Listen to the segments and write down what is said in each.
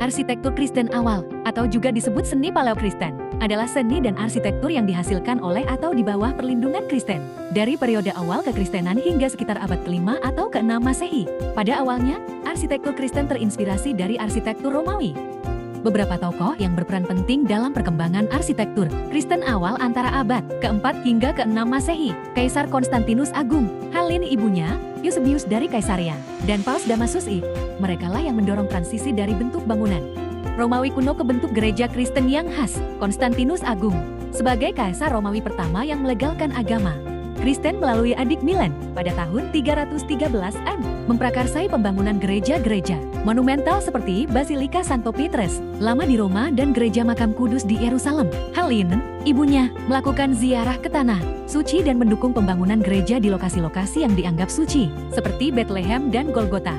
Arsitektur Kristen awal, atau juga disebut seni Paleo-Kristen, adalah seni dan arsitektur yang dihasilkan oleh atau di bawah perlindungan Kristen. Dari periode awal kekristenan hingga sekitar abad ke-5 atau ke-6 Masehi. Pada awalnya, arsitektur Kristen terinspirasi dari arsitektur Romawi. Beberapa tokoh yang berperan penting dalam perkembangan arsitektur Kristen awal antara abad ke-4 hingga ke-6 Masehi, Kaisar Konstantinus Agung, hal ini ibunya, Eusebius dari Kaisaria, dan Paus Damasus I. Merekalah yang mendorong transisi dari bentuk bangunan Romawi kuno ke bentuk gereja Kristen yang khas. Konstantinus Agung, sebagai Kaisar Romawi pertama yang melegalkan agama Kristen melalui adik Milan pada tahun 313 M, memprakarsai pembangunan gereja-gereja monumental seperti Basilika Santo Petrus, lama di Roma, dan Gereja Makam Kudus di Yerusalem. Hal ini, ibunya melakukan ziarah ke tanah suci dan mendukung pembangunan gereja di lokasi-lokasi yang dianggap suci, seperti Bethlehem dan Golgota.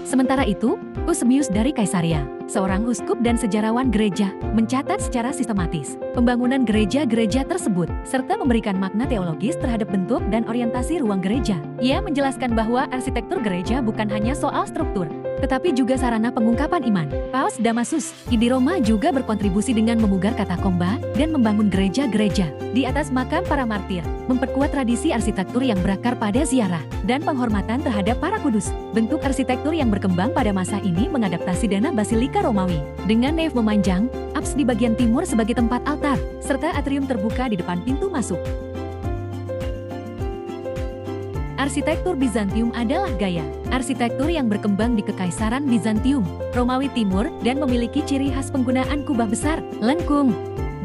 Sementara itu, Eusebius dari Kaisaria, seorang uskup dan sejarawan gereja, mencatat secara sistematis pembangunan gereja-gereja tersebut, serta memberikan makna teologis terhadap bentuk dan orientasi ruang gereja. Ia menjelaskan bahwa arsitektur gereja bukan hanya soal struktur, tetapi juga sarana pengungkapan iman. Paus Damasus I di Roma juga berkontribusi dengan memugar katakomba dan membangun gereja-gereja di atas makam para martir, memperkuat tradisi arsitektur yang berakar pada ziarah dan penghormatan terhadap para kudus. Bentuk arsitektur yang berkembang pada masa ini mengadaptasi dana Basilika Romawi, dengan nave memanjang, apse di bagian timur sebagai tempat altar, serta atrium terbuka di depan pintu masuk. Arsitektur Bizantium adalah gaya arsitektur yang berkembang di Kekaisaran Bizantium, Romawi Timur, dan memiliki ciri khas penggunaan kubah besar, lengkung,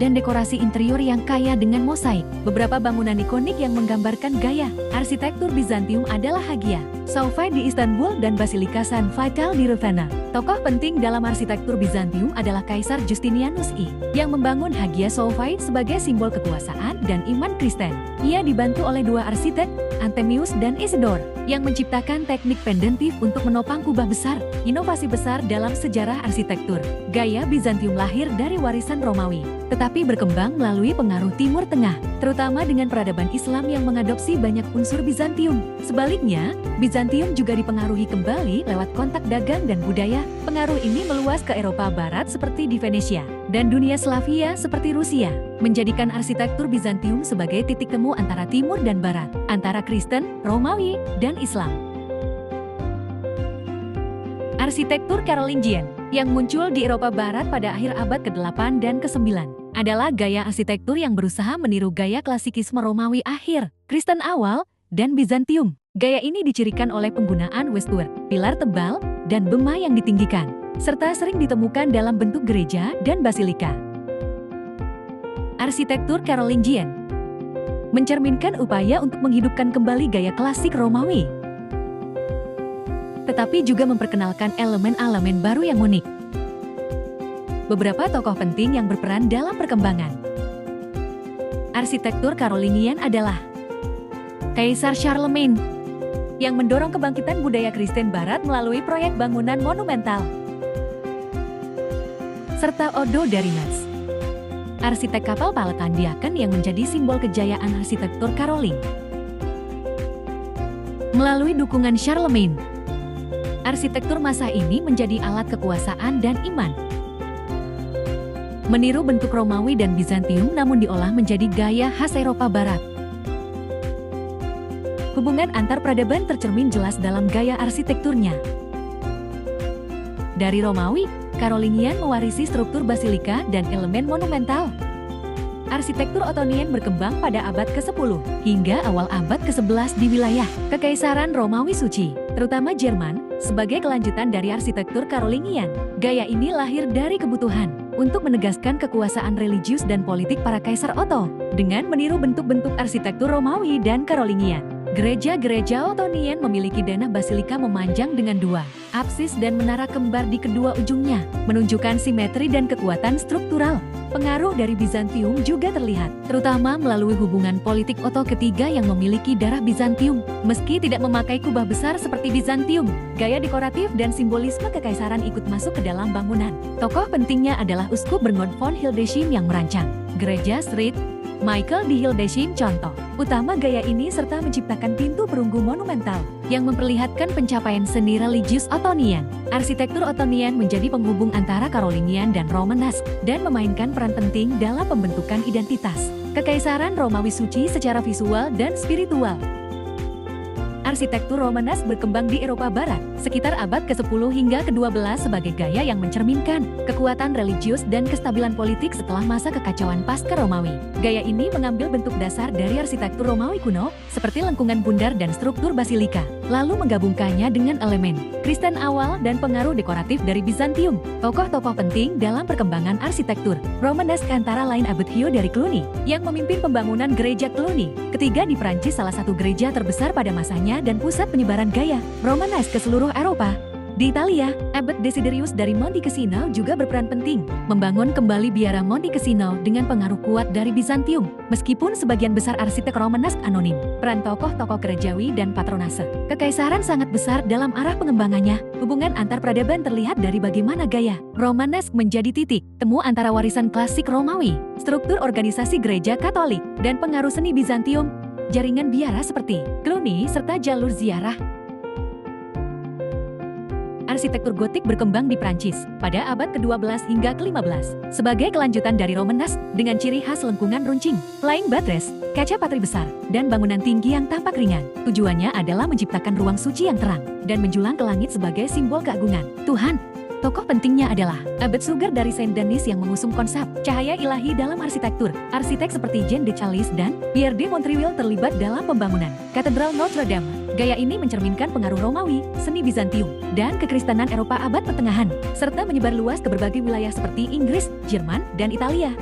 dan dekorasi interior yang kaya dengan mosaik. Beberapa bangunan ikonik yang menggambarkan gaya arsitektur Bizantium adalah Hagia Sophia di Istanbul dan Basilika San Vital di Ravenna. Tokoh penting dalam arsitektur Bizantium adalah Kaisar Justinianus I, yang membangun Hagia Sophia sebagai simbol kekuasaan dan iman Kristen. Ia dibantu oleh dua arsitek, Anthemius dan Isidore, yang menciptakan teknik pendentif untuk menopang kubah besar. Inovasi besar dalam sejarah arsitektur gaya Bizantium lahir dari warisan Romawi, tetapi berkembang melalui pengaruh Timur Tengah, terutama dengan peradaban Islam yang mengadopsi banyak unsur Bizantium. Sebaliknya, Bizantium juga dipengaruhi kembali lewat kontak dagang dan budaya. Pengaruh ini meluas ke Eropa Barat seperti di Venesia, dan dunia Slavia seperti Rusia, menjadikan arsitektur Bizantium sebagai titik temu antara Timur dan Barat, antara Kristen, Romawi, dan Islam. Arsitektur Carolingian, yang muncul di Eropa Barat pada akhir abad ke-8 dan ke-9, adalah gaya arsitektur yang berusaha meniru gaya klasikisme Romawi akhir, Kristen awal, dan Bizantium. Gaya ini dicirikan oleh penggunaan westwork, pilar tebal, dan bema yang ditinggikan, serta sering ditemukan dalam bentuk gereja dan basilika. Arsitektur Carolingian mencerminkan upaya untuk menghidupkan kembali gaya klasik Romawi, tetapi juga memperkenalkan elemen-elemen baru yang unik. Beberapa tokoh penting yang berperan dalam perkembangan arsitektur Carolingian adalah Kaisar Charlemagne, yang mendorong kebangkitan budaya Kristen Barat melalui proyek bangunan monumental, serta Odo dari Metz, arsitek kapal Palatindiakan yang menjadi simbol kejayaan arsitektur Caroling. Melalui dukungan Charlemagne, arsitektur masa ini menjadi alat kekuasaan dan iman. Meniru bentuk Romawi dan Bizantium namun diolah menjadi gaya khas Eropa Barat. Hubungan antar peradaban tercermin jelas dalam gaya arsitekturnya. Dari Romawi, Carolingian mewarisi struktur basilika dan elemen monumental. Arsitektur Ottonian berkembang pada abad ke-10 hingga awal abad ke-11 di wilayah Kekaisaran Romawi Suci, terutama Jerman, sebagai kelanjutan dari arsitektur Carolingian. Gaya ini lahir dari kebutuhan untuk menegaskan kekuasaan religius dan politik para Kaisar Otto dengan meniru bentuk-bentuk arsitektur Romawi dan Carolingian. Gereja-gereja Ottonian memiliki dana basilika memanjang dengan dua apsis dan menara kembar di kedua ujungnya, menunjukkan simetri dan kekuatan struktural. Pengaruh dari Bizantium juga terlihat, terutama melalui hubungan politik Otto ketiga yang memiliki darah Bizantium. Meski tidak memakai kubah besar seperti Bizantium, gaya dekoratif dan simbolisme kekaisaran ikut masuk ke dalam bangunan. Tokoh pentingnya adalah Uskup Bernard von Hildesheim yang merancang Gereja St. Michael di Hildesheim contoh utama gaya ini serta menciptakan pintu perunggu monumental yang memperlihatkan pencapaian seni religius Ottonian. Arsitektur Ottonian menjadi penghubung antara Carolingian dan Romanesque dan memainkan peran penting dalam pembentukan identitas Kekaisaran Romawi suci secara visual dan spiritual. Arsitektur Romanesque berkembang di Eropa Barat sekitar abad ke-10 hingga ke-12 sebagai gaya yang mencerminkan kekuatan religius dan kestabilan politik setelah masa kekacauan pasca Romawi. Gaya ini mengambil bentuk dasar dari arsitektur Romawi kuno seperti lengkungan bundar dan struktur basilika, lalu menggabungkannya dengan elemen Kristen awal dan pengaruh dekoratif dari Bizantium. Tokoh-tokoh penting dalam perkembangan arsitektur Romanesque antara lain Abad Hugh dari Cluny yang memimpin pembangunan gereja Cluny ketiga di Prancis, salah satu gereja terbesar pada masanya dan pusat penyebaran gaya Romanesque ke seluruh Eropa. Di Italia, Abad Desiderius dari Monte Cassino juga berperan penting, membangun kembali biara Monte Cassino dengan pengaruh kuat dari Bizantium. Meskipun sebagian besar arsitek Romanesque anonim, peran tokoh-tokoh gerejawi dan patronase kekaisaran sangat besar dalam arah pengembangannya. Hubungan antar peradaban terlihat dari bagaimana gaya Romanesque menjadi titik temu antara warisan klasik Romawi, struktur organisasi gereja Katolik, dan pengaruh seni Bizantium, jaringan biara seperti Cluny, serta jalur ziarah. Arsitektur gotik berkembang di Prancis pada abad ke-12 hingga ke-15 sebagai kelanjutan dari Romanesque dengan ciri khas lengkungan runcing, flying buttress, kaca patri besar, dan bangunan tinggi yang tampak ringan. Tujuannya adalah menciptakan ruang suci yang terang dan menjulang ke langit sebagai simbol keagungan Tuhan. Tokoh pentingnya adalah Abad Suger dari Saint Denis yang mengusung konsep cahaya ilahi dalam arsitektur. Arsitek seperti Jean de Chalice dan Pierre de Montreuil terlibat dalam pembangunan Katedral Notre Dame. Gaya ini mencerminkan pengaruh Romawi, seni Bizantium, dan kekristenan Eropa abad pertengahan, serta menyebar luas ke berbagai wilayah seperti Inggris, Jerman, dan Italia.